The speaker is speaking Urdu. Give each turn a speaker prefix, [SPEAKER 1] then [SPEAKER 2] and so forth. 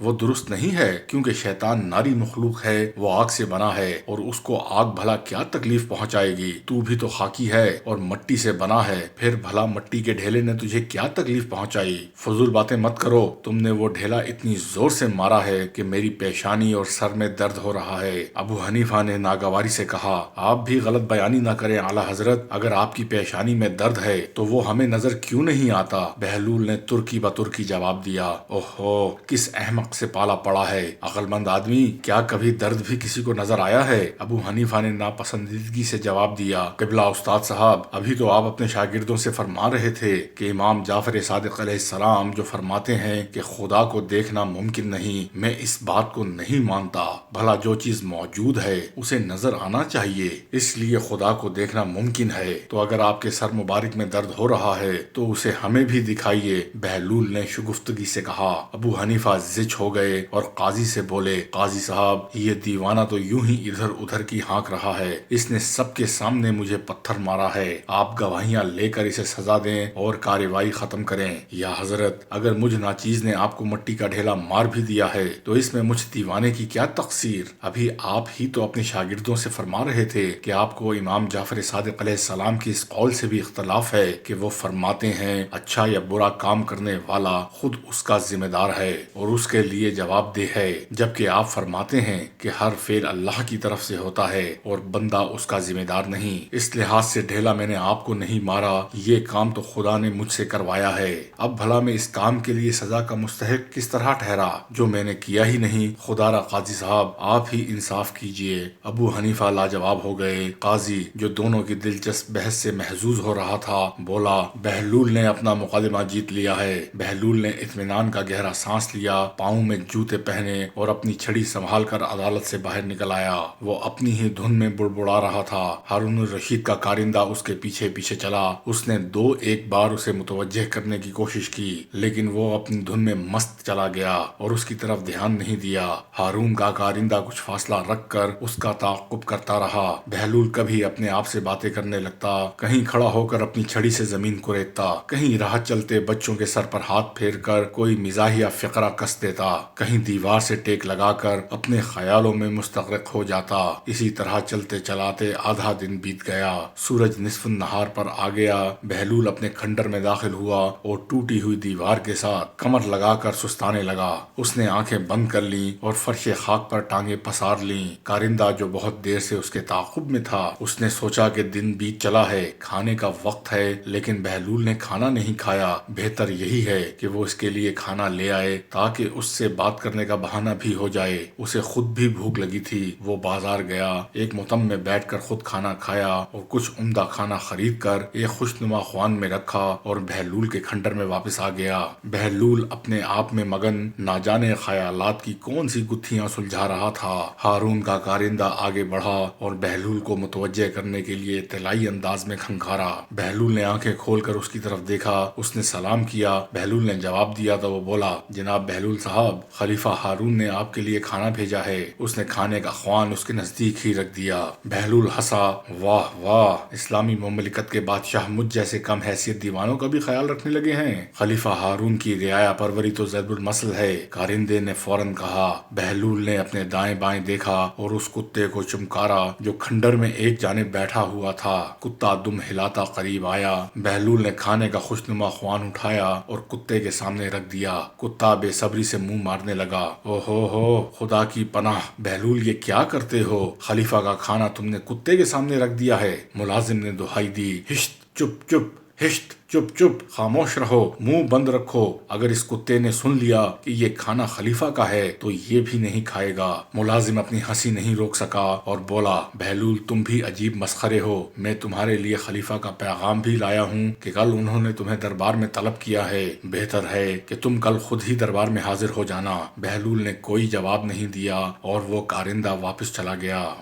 [SPEAKER 1] وہ درست نہیں ہے، کیونکہ شیطان ناری مخلوق ہے، وہ آگ سے بنا ہے اور اس کو آگ بھلا کیا تکلیف پہنچائے گی؟ تو بھی تو خاکی ہے اور مٹی سے بنا ہے، پھر بھلا مٹی کے ڈھیلے نے تجھے کیا تکلیف پہنچائی؟ فضول باتیں مت کرو، تم نے وہ ڈھیلا اتنی زور سے مارا ہے کہ میری پیشانی اور سر میں درد ہو رہا ہے۔ ابو حنیفہ نے ناگواری سے کہا، آپ بھی غلط بیانی نہ کریں اعلی حضرت، اگر آپ کی پیشانی میں درد ہے تو وہ ہمیں نظر کیوں نہیں آتا؟ بہلول نے ترکی بترکی جواب دیا، اوہو کس احمق سے پالا پڑا ہے، عقل مند آدمی، کیا کبھی درد بھی کسی کو نظر آیا ہے؟ ابو حنیفہ نے ناپسندیدگی سے جواب دیا، قبلہ استاد صاحب، ابھی تو آپ اپنے شاگردوں سے فرما رہے تھے کہ امام جعفر صادق علیہ السلام جو فرماتے ہیں کہ خدا کو دیکھنا ممکن نہیں، میں اس بات کو نہیں مانتا، بھلا جو چیز موجود ہے اسے نظر آنا چاہیے، اس لیے خدا کو دیکھنا ممکن ہے، تو اگر آپ کے سر مبارک میں درد ہو رہا ہے تو اسے ہمیں بھی دکھائیے۔ بہلول نے شگفتگی سے کہا۔ ابو حنیفہ زچ ہو گئے اور قاضی سے بولے، قاضی صاحب، یہ دیوانہ تو یوں ہی ادھر ادھر کی ہانک رہا ہے، اس نے سب کے سامنے مجھے پتھر مارا ہے، آپ گواہیاں لے کر اسے سزا دیں اور کارروائی ختم کریں۔ یا حضرت، اگر مجھ ناچیز نے آپ کو مٹی کا ڈھیلا مار بھی دیا ہے تو اس میں مجھ دیوانے کی کیا تقصیر؟ ابھی آپ ہی تو اپنے شاگردوں سے فرما رہے تھے کہ آپ کو امام جعفر صادق علیہ السلام کی اس قول سے بھی اختلاف ہے کہ وہ فرماتے ہیں اچھا یا برا کام کرنے والا خود اس کا ذمہ دار ہے اور اس کے لیے جواب دہ ہے، جبکہ آپ فرماتے ہیں کہ ہر فعل اللہ کی طرف سے ہوتا ہے اور بندہ اس کا ذمہ دار نہیں۔ اس لحاظ سے ڈھیلا میں نے آپ کو نہیں مارا، یہ کام تو خدا نے مجھ سے کروایا ہے، اب بھلا میں اس کام کے لیے سزا کا مستحق کس طرح ٹھہرا جو میں نے کیا ہی نہیں؟ خدا را قاضی صاحب، آپ ہی انصاف کیجئے۔ ابو حنیفہ لاجواب ہو گئے۔ قاضی، جو دونوں کی دلچسپ بحث سے محظوظ ہو رہا تھا، بولا، بہلول نے اپنا مقدمہ جیت لیا ہے۔ بہلول نے اطمینان کا گہرا سانس لیا، پاؤں میں جوتے پہنے اور اپنی چھڑی سنبھال کر عدالت سے باہر نکل آیا۔ وہ اپنی ہی دھن میں بڑبڑا رہا تھا۔ ہارون الرشید کا کارندہ اس کے پیچھے پیچھے چلا۔ اس نے ایک بار اسے متوجہ کرنے کی کوشش کی، لیکن وہ اپنی دھن میں مست چلا گیا اور اس کی طرف دھیان نہیں دیا۔ ہارون کا کارندہ کچھ فاصلہ رکھ کر اس کا تعاقب کرتا رہا۔ بہلول کبھی اپنے آپ سے باتیں کرنے لگتا، کہیں کھڑا ہو کر اپنی چھڑی سے زمین کو ریتتا، کہیں راہ چلتے بچوں کے سر پر ہاتھ پھیر کر کوئی مزاحیہ فقرہ کس دیتا، کہیں دیوار سے ٹیک لگا کر اپنے خیالوں میں مستغرق ہو جاتا۔ اسی طرح چلتے چلاتے آدھا دن بیت گیا۔ سورج نصف النہار پر آ گیا۔ بہلول اپنے کھنڈر میں داخل ہوا اور ٹوٹی ہوئی دیوار کے ساتھ کمر لگا کر سستانے لگا۔ اس نے آنکھیں بند کر لیں اور فرش خاک پر ٹانگیں پسار لیں۔ کارندہ جو بہت دیر سے اس کے تعاقب میں تھا، اس نے سوچا کہ دن بیت چلا ہے، کھانے کا وقت ہے، لیکن بہلول نے کھانا نہیں کھایا۔ بہتر یہی ہے کہ وہ اس کے لیے کھانا لے آئے تاکہ اس سے بات کرنے کا بہانہ بھی ہو جائے۔ اسے خود بھی بھوک لگی تھی۔ وہ بازار گیا، ایک متم میں بیٹھ کر خود کھانا کھایا اور کچھ عمدہ کھانا خرید کر ایک خوشنما خوان میں رکھا اور بہلول کے کھنڈر میں واپس آ گیا۔ بہلول اپنے آپ میں مگن، نہ جانے خیالات کی کون سی گتھیاں سلجھا رہا تھا۔ ہارون کا کارندہ آگے بڑھا اور بہلول کو متوجہ کرنے کے لیے اطلاعی انداز میں کھنکھارا۔ بہلول نے آنکھیں کھول کر اس کی طرف دیکھا۔ اس نے سلام کیا۔ بہلول نے جواب دیا تو وہ بولا، جناب بہلول صاحب، خلیفہ ہارون نے آپ کے لیے کھانا بھیجا ہے۔ اس نے کھانے کا خوان اس کے نزدیک ہی رکھ دیا۔ بہلول ہنسا، واہ واہ، اسلامی مملکت کے بادشاہ مجھ جیسے کم حیثیت دیوانوں کا بھی خیال رکھنے لگے ہیں۔ خلیفہ ہارون کی رعایا پروری تو ضرب المثل ہے۔ کارندے نے فوراً کہا۔ بہلول نے اپنے دائیں بائیں دیکھا اور اس کتے کو چمکارا جو کھنڈر میں ایک جانب بیٹھا ہوا تھا۔ کتا دم ہلاتا قریب آیا۔ بہلول نے کھانے کا خوشنما خوان اٹھایا اور کتے کے سامنے رکھ دیا۔ کتا بے صبری سے منہ مارنے لگا۔ او ہو، خدا کی پناہ، بہلول یہ کیا کرتے ہو؟ خلیفہ کا کھانا تم نے کتے کے سامنے رکھ دیا ہے۔ ملازم نے دہائی دی، ہشت، چپ چپ، ہشت، چپ چپ، خاموش رہو، منہ بند رکھو۔ اگر اس کتے نے سن لیا کہ یہ کھانا خلیفہ کا ہے تو یہ بھی نہیں کھائے گا۔ ملازم اپنی ہنسی نہیں روک سکا اور بولا، بہلول تم بھی عجیب مسخرے ہو۔ میں تمہارے لیے خلیفہ کا پیغام بھی لایا ہوں کہ کل انہوں نے تمہیں دربار میں طلب کیا ہے۔ بہتر ہے کہ تم کل خود ہی دربار میں حاضر ہو جانا۔ بہلول نے کوئی جواب نہیں دیا اور وہ کارندہ واپس چلا گیا۔